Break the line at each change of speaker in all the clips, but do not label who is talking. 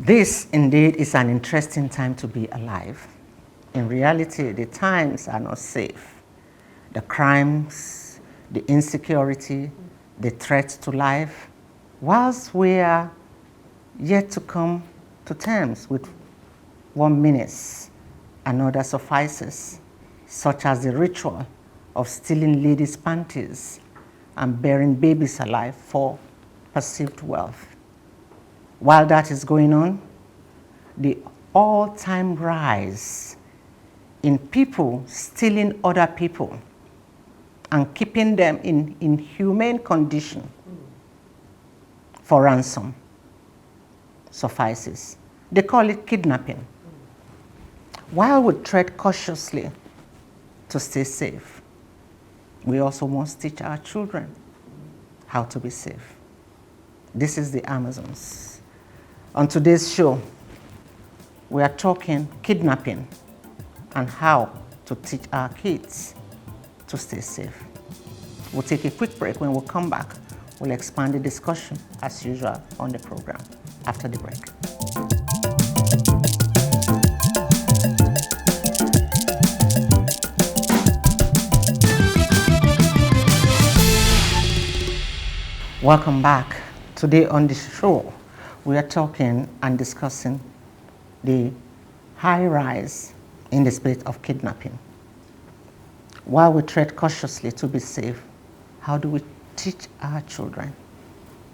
This indeed is an interesting time to be alive. In reality, the times are not safe. The crimes, the insecurity, the threats to life, whilst we are yet to come to terms with one menace, another suffices, such as the ritual of stealing ladies' panties and burying babies alive for perceived wealth. While that is going on, the all-time rise in people stealing other people and keeping them in inhumane condition for ransom suffices. They call it kidnapping. While we tread cautiously to stay safe, we also must teach our children how to be safe. This is the Amazons. On today's show, we are talking kidnapping and how to teach our kids to stay safe. We'll take a quick break. When we come back, we'll expand the discussion as usual on the program after the break. Welcome back. Today on the show, we are talking and discussing the high rise in the space of kidnapping. While we tread cautiously to be safe, how do we teach our children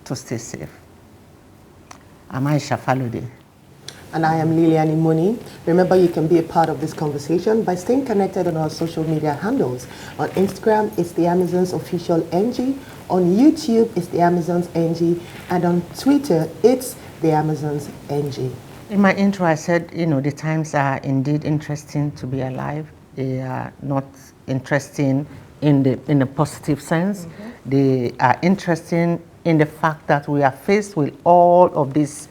to stay safe? I'm Aisha Falode.
And I am Lilian Imoni. Remember, you can be a part of this conversation by staying connected on our social media handles. On Instagram, it's the Amazons Official NG. On YouTube, it's the Amazons NG. And on Twitter, it's the Amazons NG.
In my intro, I said, the times are indeed interesting to be alive. They are not interesting in a positive sense. Mm-hmm. They are interesting in the fact that we are faced with all of this,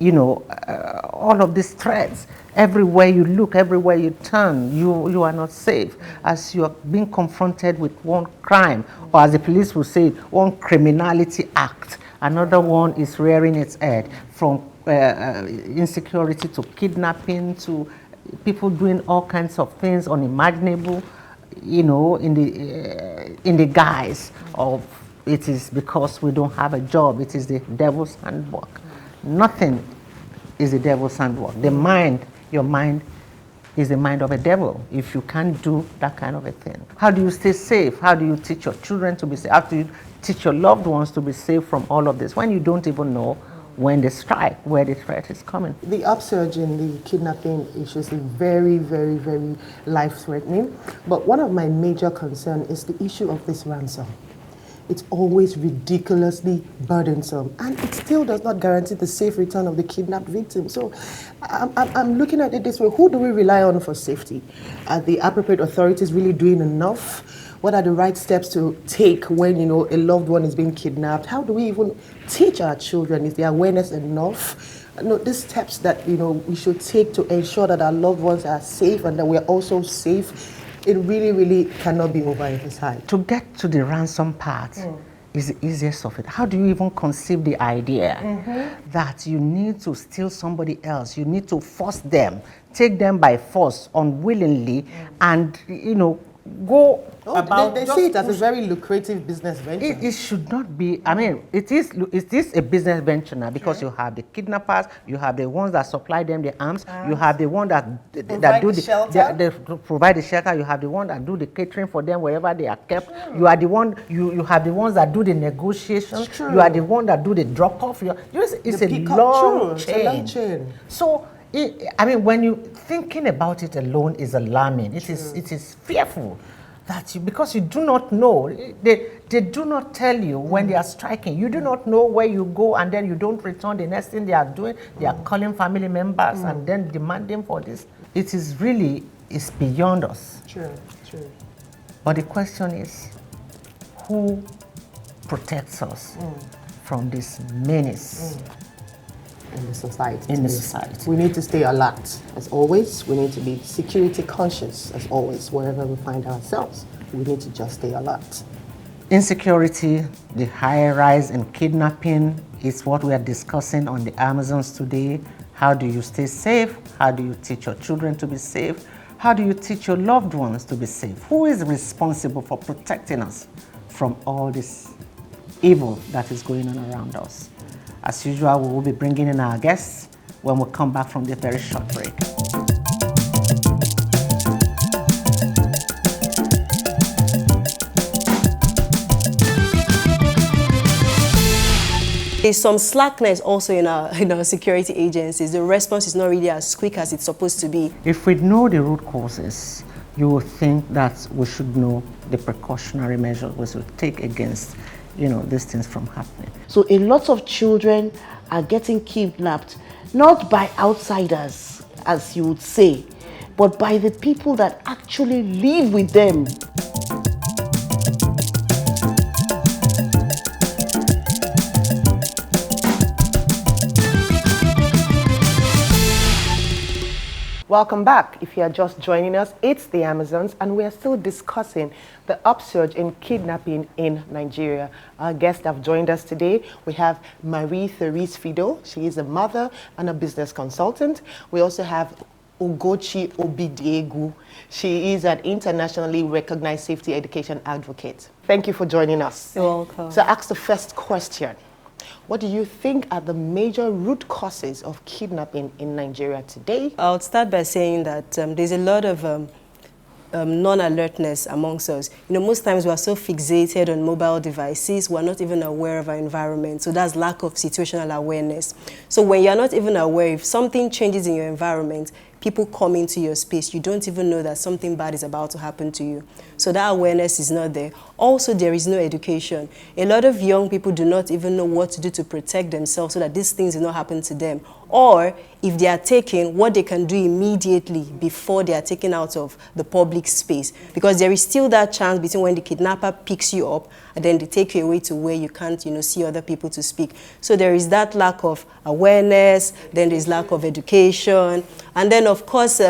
all of these threats. Everywhere you look, everywhere you turn, you are not safe. As you are being confronted with one crime, or as the police will say, one criminality act, another one is rearing its head, from insecurity to kidnapping to people doing all kinds of things unimaginable, in the guise of it is because we don't have a job. It is the devil's handwork. Nothing is the devil's handwork. Your mind is the mind of a devil if you can't do that kind of a thing. How do you stay safe? How do you teach your children to be safe? How do you teach your loved ones to be safe from all of this when you don't even know when they strike, where the threat is coming?
The upsurge in the kidnapping issues is very, very, very life-threatening. But one of my major concerns is the issue of this ransom. It's always ridiculously burdensome, and it still does not guarantee the safe return of the kidnapped victim. So I'm looking at it this way. Who do we rely on for safety? Are the appropriate authorities really doing enough? What are the right steps to take when, a loved one is being kidnapped? How do we even teach our children? Is the awareness enough? These steps that, we should take to ensure that our loved ones are safe and that we're also safe, it really, really cannot be overemphasized.
To get to the ransom part is the easiest of it. How do you even conceive the idea that you need to steal somebody else? You need to force them, take them by force, unwillingly, and, go about.
They see it as a very lucrative business venture.
It should not be. It is a business venture now because you have the kidnappers, you have the ones that supply them the arms, you have the one that do the provide the shelter, you have the one that do the catering for them wherever they are kept. You are the one. You have the ones that do the negotiations. You are the one that do the drop off. It's a long chain. So. When you thinking about it alone is alarming. It is fearful that because you do not know. They do not tell you when they are striking. You do not know where you go, and then you don't return. The next thing they are doing, they are calling family members and then demanding for this. It is really beyond us.
True.
But the question is, who protects us from this menace?
In the society. We need to stay alert, as always. We need to be security conscious, as always, wherever we find ourselves. We need to just stay alert.
Insecurity, the high rise in kidnapping is what we are discussing on the Amazons today. How do you stay safe? How do you teach your children to be safe? How do you teach your loved ones to be safe? Who is responsible for protecting us from all this evil that is going on around us? As usual, we will be bringing in our guests when we come back from the very short break.
There's some slackness also in our security agencies. The response is not really as quick as it's supposed to be.
If we know the root causes, you will think that we should know the precautionary measures we should take against, these things from happening.
So a lot of children are getting kidnapped, not by outsiders, as you would say, but by the people that actually live with them.
Welcome back. If you are just joining us, it's the Amazons, and we are still discussing the upsurge in kidnapping in Nigeria. Our guests have joined us today. We have Marie-Therese Fido. She is a mother and a business consultant. We also have Ugochi Obidiegu. She is an internationally recognized safety education advocate. Thank you for joining us.
You're welcome.
So I ask the first question. What do you think are the major root causes of kidnapping in Nigeria today?
I would start by saying that there's a lot of non-alertness amongst us. Most times we are so fixated on mobile devices, we're not even aware of our environment. So that's lack of situational awareness. So when you're not even aware, if something changes in your environment, people come into your space, you don't even know that something bad is about to happen to you. So that awareness is not there. Also, there is no education. A lot of young people do not even know what to do to protect themselves so that these things do not happen to them. Or if they are taken, what they can do immediately before they are taken out of the public space. Because there is still that chance between when the kidnapper picks you up and then they take you away to where you can't, see other people to speak. So there is that lack of awareness, then there's lack of education, and then of course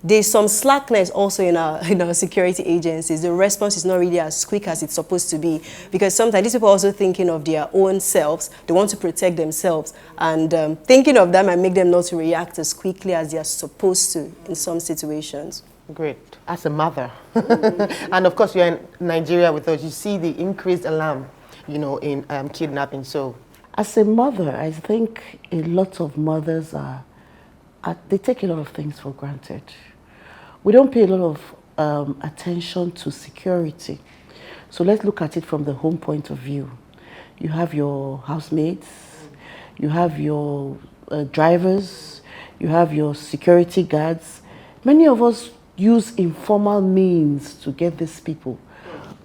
there's some slackness also in our security agencies. The response is not really as quick as it's supposed to be, because sometimes these people are also thinking of their own selves. They want to protect themselves, and thinking of that might make them not to react as quickly as they are supposed to in some situations.
Great. As a mother, and of course you're in Nigeria with us, you see the increased alarm, in kidnapping. So,
As a mother, I think a lot of mothers they take a lot of things for granted. We don't pay a lot of attention to security. So let's look at it from the home point of view. You have your housemates, you have your drivers, you have your security guards. Many of us use informal means to get these people.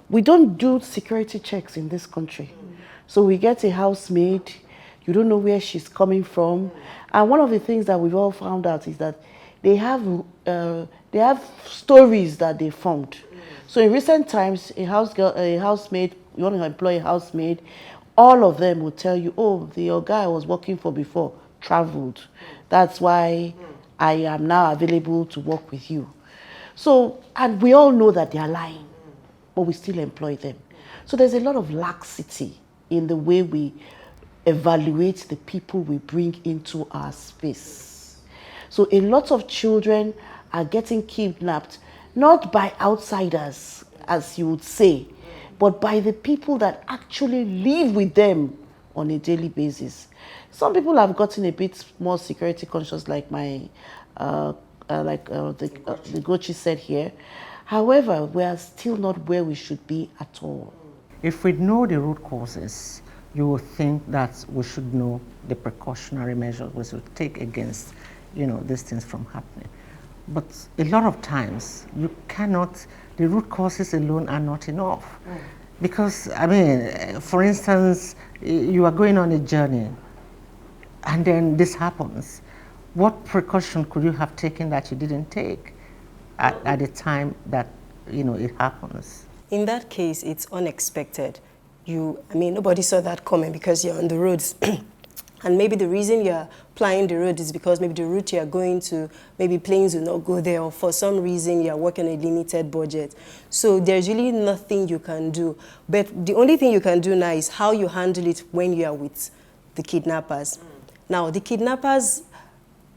We don't do security checks in this country. So we get a housemaid, you don't know where she's coming from. And one of the things that we've all found out is that they have stories that they formed. So in recent times, a housemaid, you want to employ a housemaid, all of them will tell you, oh, your guy I was working for before traveled. That's why I am now available to work with you. So, and we all know that they are lying, but we still employ them. So there's a lot of laxity in the way we evaluate the people we bring into our space. So a lot of children are getting kidnapped, not by outsiders, as you would say, but by the people that actually live with them on a daily basis. Some people have gotten a bit more security conscious, like the Gochi said here. However, we are still not where we should be at all.
If we know the root causes, you will think that we should know the precautionary measures we should take against, these things from happening. But a lot of times, you cannot, the root causes alone are not enough. Because, for instance, you are going on a journey and then this happens. What precaution could you have taken that you didn't take at the time that, it happens?
In that case, it's unexpected. Nobody saw that coming because you're on the roads. And maybe the reason you're plying the road is because maybe the route you're going to, maybe planes will not go there, or for some reason you're working a limited budget. So there's really nothing you can do. But the only thing you can do now is how you handle it when you are with the kidnappers. Now, the kidnappers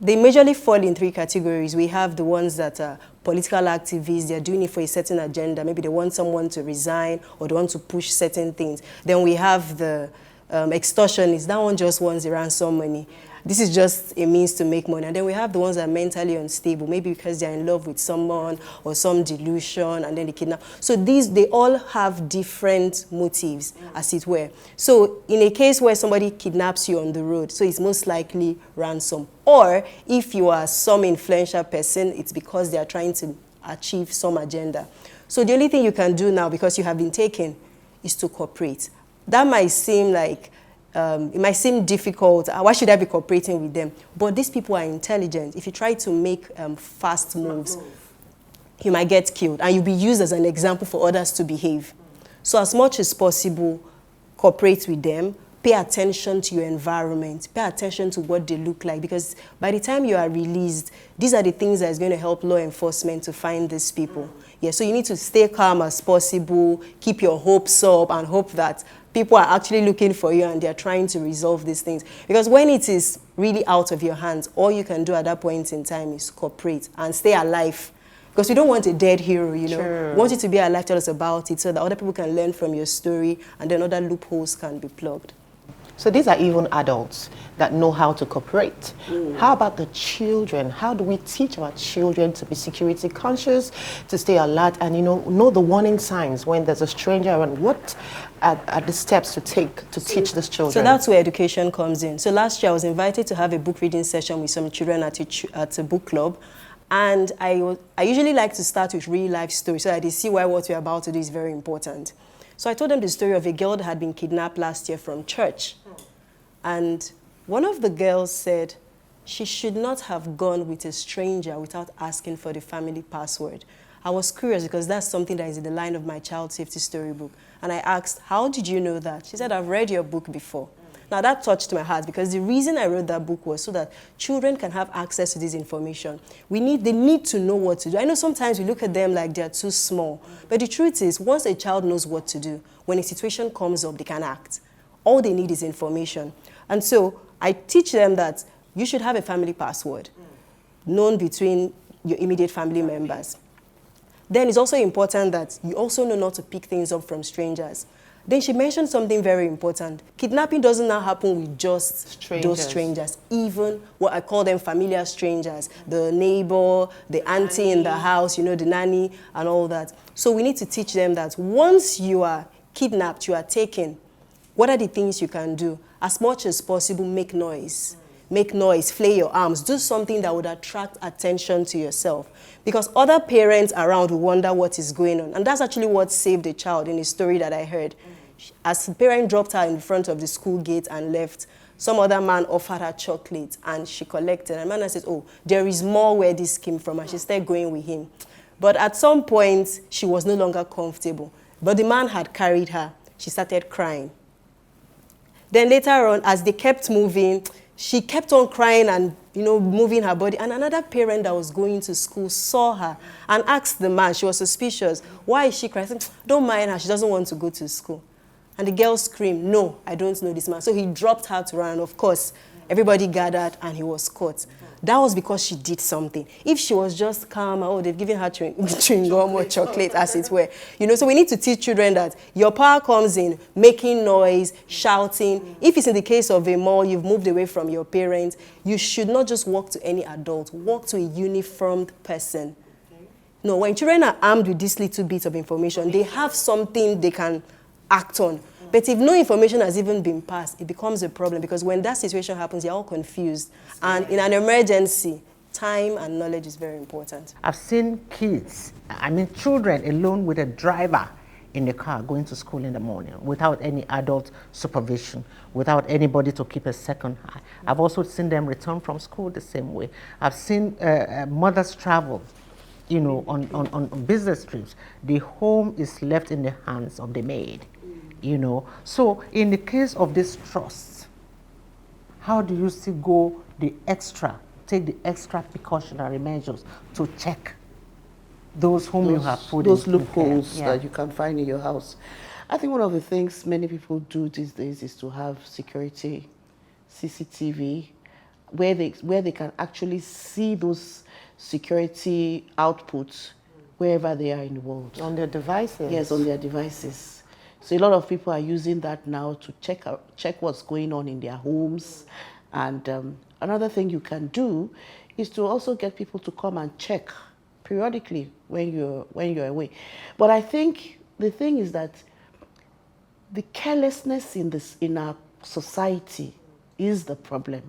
They majorly fall in three categories. We have the ones that are political activists. They're doing it for a certain agenda. Maybe they want someone to resign or they want to push certain things. Then we have the extortionists. That one just wants the ransom money. This is just a means to make money. And then we have the ones that are mentally unstable, maybe because they're in love with someone or some delusion, and then they kidnap. So they all have different motives, as it were. So in a case where somebody kidnaps you on the road, so it's most likely ransom. Or if you are some influential person, it's because they are trying to achieve some agenda. So the only thing you can do now, because you have been taken, is to cooperate. That might seem like it might seem difficult. Why should I be cooperating with them? But these people are intelligent. If you try to make fast moves, you might get killed, and you'll be used as an example for others to behave. So as much as possible, cooperate with them. Pay attention to your environment. Pay attention to what they look like, because by the time you are released, these are the things that is going to help law enforcement to find these people. Yeah, so you need to stay calm as possible, keep your hopes up, and hope that people are actually looking for you and they're trying to resolve these things. Because when it is really out of your hands, all you can do at that point in time is cooperate and stay alive. Because we don't want a dead hero, you know.
Sure.
We want you to be alive, tell us about it, so that other people can learn from your story, and then other loopholes can be plugged.
So these are even adults that know how to cooperate. How about the children? How do we teach our children to be security conscious, to stay alert, and know the warning signs when there's a stranger around? What are the steps to take to teach these children?
So that's where education comes in. So last year I was invited to have a book reading session with some children at a book club. And I usually like to start with real life stories so that they see why what we're about to do is very important. So I told them the story of a girl that had been kidnapped last year from church. And one of the girls said she should not have gone with a stranger without asking for the family password. I was curious because that's something that is in the line of my child safety storybook. And I asked, how did you know that? She said, I've read your book before. Now that touched my heart because the reason I wrote that book was so that children can have access to this information. They need to know what to do. I know sometimes we look at them like they're too small, but the truth is once a child knows what to do, when a situation comes up, they can act. All they need is information. And so I teach them that you should have a family password known between your immediate family members. Then it's also important that you also know not to pick things up from strangers. Then she mentioned something very important. Kidnapping doesn't now happen with just those strangers, even what I call them familiar strangers, the neighbor, the auntie in the house, the nanny and all that. So we need to teach them that once you are kidnapped, you are taken, what are the things you can do? As much as possible, make noise. Make noise, flay your arms, do something that would attract attention to yourself. Because other parents around will wonder what is going on. And that's actually what saved the child in a story that I heard. As the parent dropped her in front of the school gate and left, some other man offered her chocolate and she collected. And the man said, oh, there is more where this came from. And she started going with him. But at some point, she was no longer comfortable. But the man had carried her. She started crying. Then later on, as they kept moving, she kept on crying and, moving her body. And another parent that was going to school saw her and asked the man, she was suspicious, why is she crying? Said, don't mind her, she doesn't want to go to school. And the girl screamed, no, I don't know this man. So he dropped her to run. And of course, everybody gathered and he was caught. That was because she did something. If she was just calm, oh, they've given her chewing gum or chocolate, as it were. So we need to teach children that your power comes in making noise, shouting. If it's in the case of a mall, you've moved away from your parents, you should not just walk to any adult. Walk to a uniformed person. No, when children are armed with this little bit of information, they have something they can act on. But if no information has even been passed, it becomes a problem because when that situation happens, you're all confused. And in an emergency, time and knowledge is very important.
I've seen children alone with a driver in the car going to school in the morning without any adult supervision, without anybody to keep a second eye. I've also seen them return from school the same way. I've seen mothers travel, on business trips. The home is left in the hands of the maid. So in the case of this trust, how do you still take the extra precautionary measures to check those whom you have put
those
in
loopholes
care?
that you can find in your house? I think one of the things many people do these days is to have security, CCTV, where they can actually see those security outputs wherever they are in the world.
On their devices?
Yes, on their devices. So a lot of people are using that now to check what's going on in their homes. And another thing you can do is to also get people to come and check periodically when you're away. But I think the thing is that the carelessness in our society is the problem.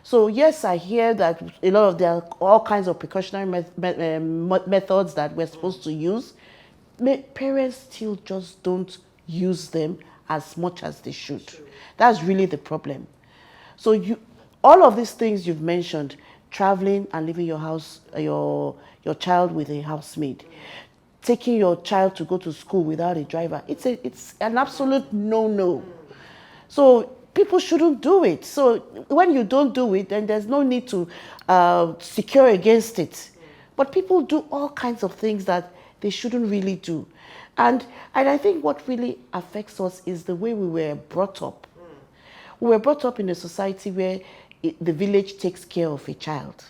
So yes, I hear that there are all kinds of precautionary methods that we're supposed to use. Parents still just don't use them as much as they should. That's really the problem. So all of these things you've mentioned, traveling and leaving your house, your child with a housemaid, taking your child to go to school without a driver, it's an absolute no-no. So people shouldn't do it. So when you don't do it, then there's no need to secure against it. But people do all kinds of things that they shouldn't really do. And I think what really affects us is the way we were brought up. We were brought up in a society where the village takes care of a child.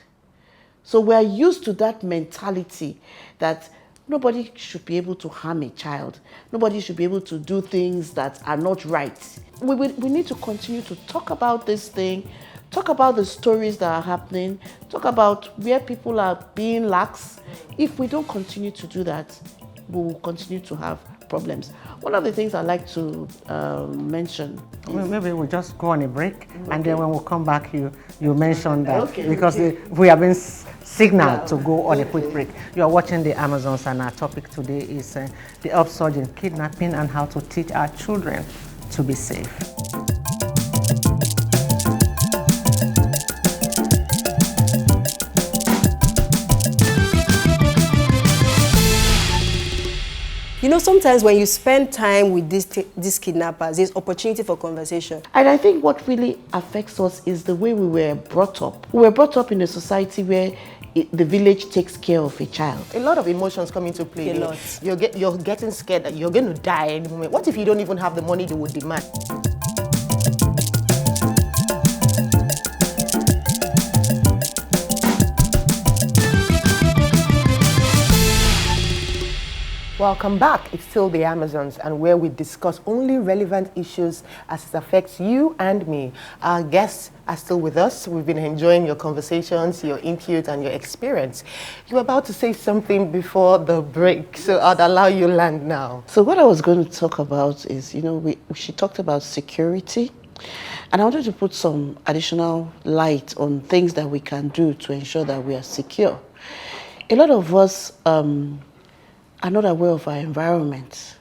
So we're used to that mentality that nobody should be able to harm a child. Nobody should be able to do things that are not right. We need to continue to talk about this thing, talk about the stories that are happening, talk about where people are being lax. If we don't continue to do that, we will continue to have problems. One of the things I like to mention is,
maybe we'll just go on a break, and then when we come back, you mention that,
okay,
because we have been signaled to go on a quick break. You are watching the Amazons, and our topic today is the upsurge in kidnapping and how to teach our children to be safe.
You know, sometimes when you spend time with these kidnappers, there's opportunity for conversation.
And I think what really affects us is the way we were brought up. We were brought up in a society where the village takes care of a child.
A lot of emotions come into play.
A lot.
You're getting scared that you're going to die any moment. What if you don't even have the money they would demand? Welcome back. It's still the Amazons, and where we discuss only relevant issues as it affects you and me. Our guests are still with us. We've been enjoying your conversations, your input, and your experience. You were about to say something before the break, so I'd allow you land now.
So what I was going to talk about is, she talked about security, and I wanted to put some additional light on things that we can do to ensure that we are secure. A lot of us are not aware of our environment.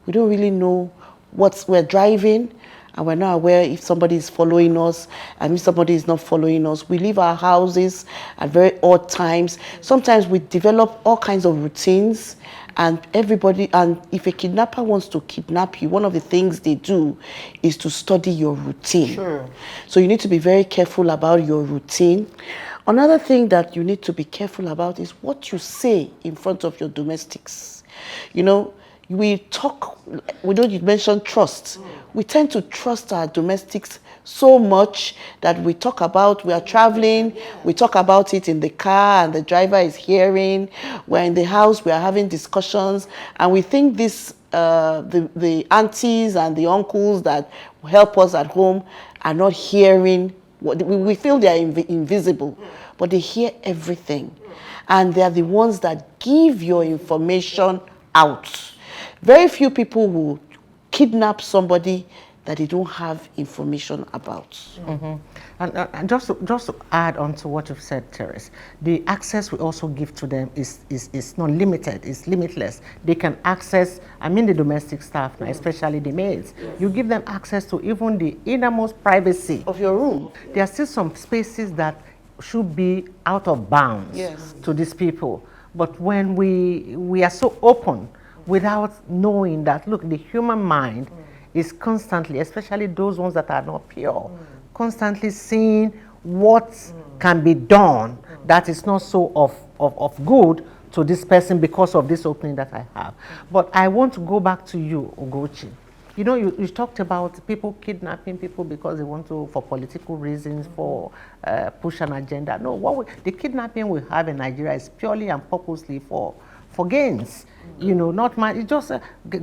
We don't really know we're driving, and we're not aware if somebody is following us and if somebody is not following us. We leave our houses at very odd times. Sometimes we develop all kinds of routines, and if a kidnapper wants to kidnap you, one of the things they do is to study your routine.
Sure.
So you need to be very careful about your routine. Another thing that you need to be careful about is what you say in front of your domestics. You mentioned trust. We tend to trust our domestics so much that we are traveling, we talk about it in the car and the driver is hearing. We're in the house, we are having discussions, and we think the aunties and the uncles that help us at home are not hearing. We feel they are invisible, but they hear everything. And they are the ones that give your information out. Very few people will kidnap somebody that they don't have information about.
Mm-hmm. And just to add on to what you've said, Teres, the access we also give to them is not limited, it's limitless. They can access, the domestic staff now, especially the maids. Yes. You give them access to even the innermost privacy
of your room.
There are still some spaces that should be out of bounds to these people. But when we are so open without knowing that, look, the human mind is constantly, especially those ones that are not pure, constantly seeing what can be done that is not so of good to this person because of this opening that I have. But I want to go back to you, Ugochi. You know, you talked about people kidnapping people because they want to, for political reasons, for push an agenda. No, the kidnapping we have in Nigeria is purely and purposely for gains. You know, not my. You just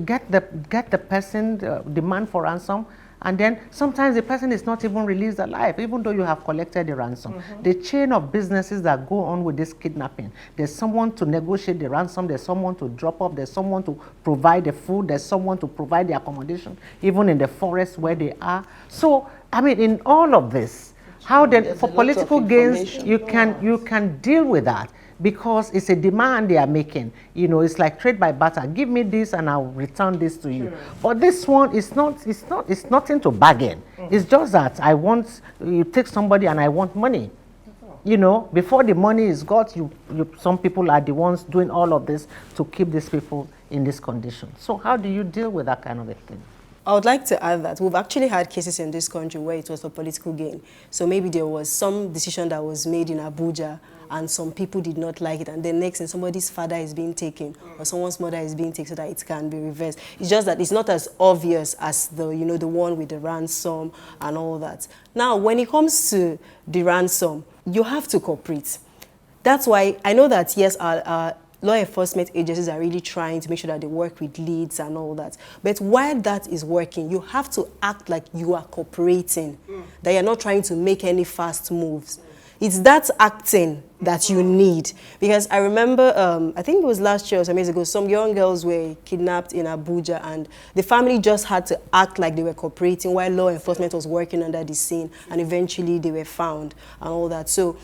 get the person, demand for ransom, and then sometimes the person is not even released alive, even though you have collected the ransom. The chain of businesses that go on with this kidnapping, there's someone to negotiate the ransom, there's someone to drop off, there's someone to provide the food, there's someone to provide the accommodation, even in the forest where they are. So, I mean, in all of this, how then, for political gains, you can deal with that, because it's a demand they are making. You know, it's like trade by barter. Give me this and I'll return this to you. But this one is it's nothing to bargain. It's just that you take somebody and I want money. You know, before the money is got, some people are the ones doing all of this to keep these people in this condition. So how do you deal with that kind of a thing?
I would like to add that we've actually had cases in this country where it was for political gain. So maybe there was some decision that was made in Abuja and some people did not like it, and then next thing somebody's father is being taken or someone's mother is being taken so that it can be reversed. It's just that it's not as obvious as the one with the ransom and all that. Now, when it comes to the ransom, you have to cooperate. That's why I know that, yes, our law enforcement agencies are really trying to make sure that they work with leads and all that. But while that is working, you have to act like you are cooperating, that you're not trying to make any fast moves. It's that acting that you need. Because I remember, I think it was last year or some years ago, some young girls were kidnapped in Abuja and the family just had to act like they were cooperating while law enforcement was working under the scene, and eventually they were found and all that. So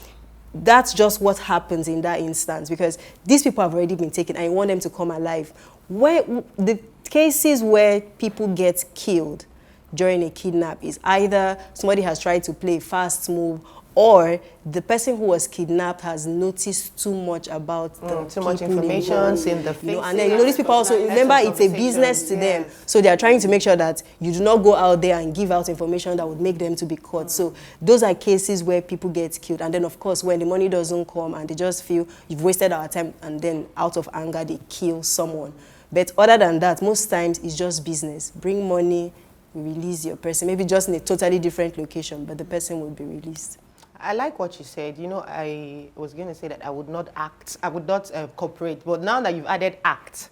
that's just what happens in that instance, because these people have already been taken and you want them to come alive. Where the cases where people get killed during a kidnap is either somebody has tried to play a fast move, or the person who was kidnapped has noticed too much about the
too much
people
information,
involved.
seeing the faces.
And then these people also, remember, it's a business to them. So they are trying to make sure that you do not go out there and give out information that would make them to be caught. So those are cases where people get killed. And then, of course, when the money doesn't come and they just feel you've wasted our time, and then out of anger, they kill someone. But other than that, most times it's just business. Bring money, release your person. Maybe just in a totally different location, but the person will be released.
I like what you said. You know, I was going to say that I would not cooperate. But now that you've added act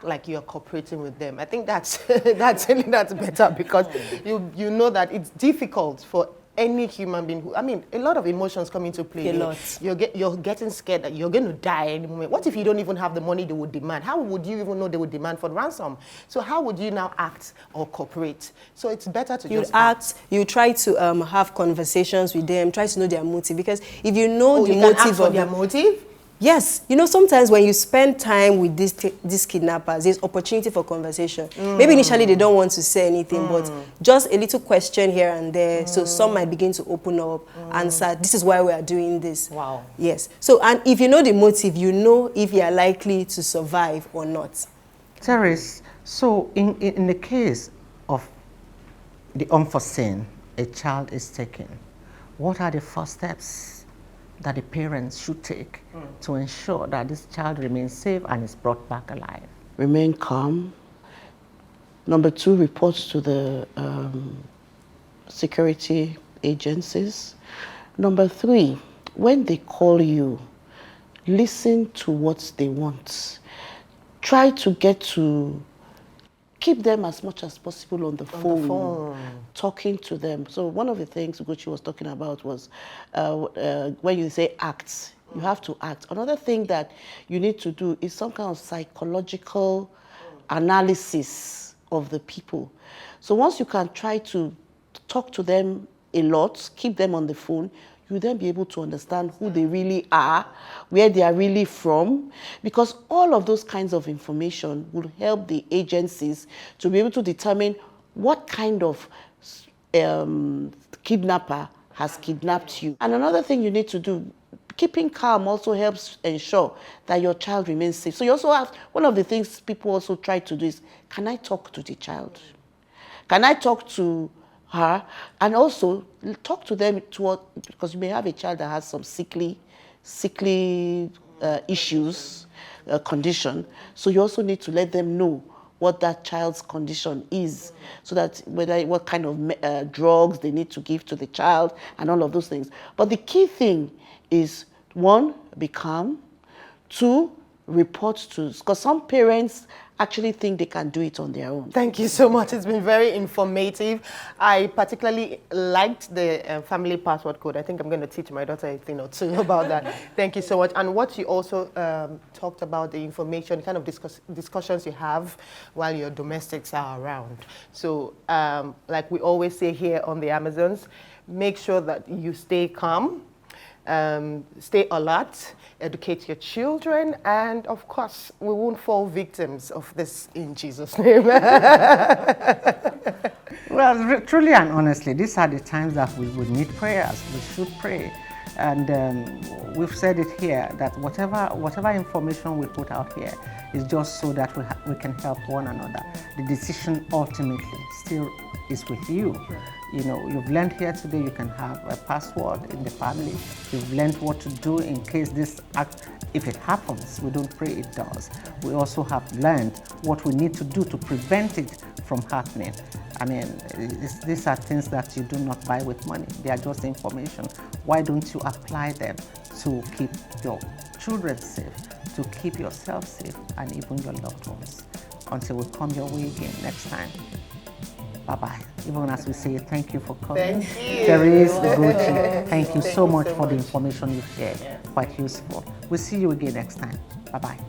like you're cooperating with them. I think that's that's better, because you know that it's difficult for any human being who, I mean, a lot of emotions come into play.
A lot.
You're getting scared that you're going to die any moment. What if you don't even have the money they would demand? How would you even know they would demand for the ransom? So how would you now act or cooperate? So it's better to just act.
You try to have conversations with them, try to know their motive, because if you know the
you
motive
can ask for
of
their motive.
Yes, you know, sometimes when you spend time with these kidnappers, there's opportunity for conversation. Maybe initially they don't want to say anything, but just a little question here and there, so some might begin to open up, answer, this is why we are doing this.
Wow.
Yes. So, and if you know the motive, you know if you are likely to survive or not.
Terrace, so in the case of the unforeseen, a child is taken, what are the first steps that the parents should take to ensure that this child remains safe and is brought back alive?
Remain calm. Number 2, reports to the security agencies. Number 3, when they call you, listen to what they want. Try to keep them as much as possible on the phone, talking to them. So one of the things Ugochi was talking about was when you say act, you have to act. Another thing that you need to do is some kind of psychological analysis of the people. So once you can try to talk to them a lot, keep them on the phone, you'll then be able to understand who they really are, where they are really from, because all of those kinds of information will help the agencies to be able to determine what kind of kidnapper has kidnapped you. And another thing you need to do, keeping calm also helps ensure that your child remains safe. So you also have, one of the things people also try to do is, can I talk to the child? Can I talk to her? And also talk to them because you may have a child that has some sickly issues, condition. So you also need to let them know what that child's condition is, so that what kind of drugs they need to give to the child and all of those things. But the key thing is, one, be calm. Two, report to, because some parents actually think they can do it on their own.
Thank you so much. It's been very informative. I particularly liked the family password code. I think I'm going to teach my daughter a thing or two about that. Thank you so much. And what you also talked about, the information, kind of discussions you have while your domestics are around. So like we always say here on the Amazons, make sure that you stay calm, stay alert, educate your children, and of course, we won't fall victims of this in Jesus' name.
Well, truly and honestly, these are the times that we would need prayers. We should pray. And we've said it here that whatever information we put out here is just so that we can help one another. The decision ultimately still is with you. You know, you've learned here today you can have a password in the family. You've learned what to do in case this act, if it happens, we don't pray it does. We also have learned what we need to do to prevent it from happening. I mean, these are things that you do not buy with money. They are just information. Why don't you apply them to keep your children safe, to keep yourself safe, and even your loved ones? Until we come your way again next time. Bye-bye. Even as we say thank you for coming.
Thank you.
Therese Ugochi, thank you so much for the information you've shared. Quite useful. We'll see you again next time. Bye-bye.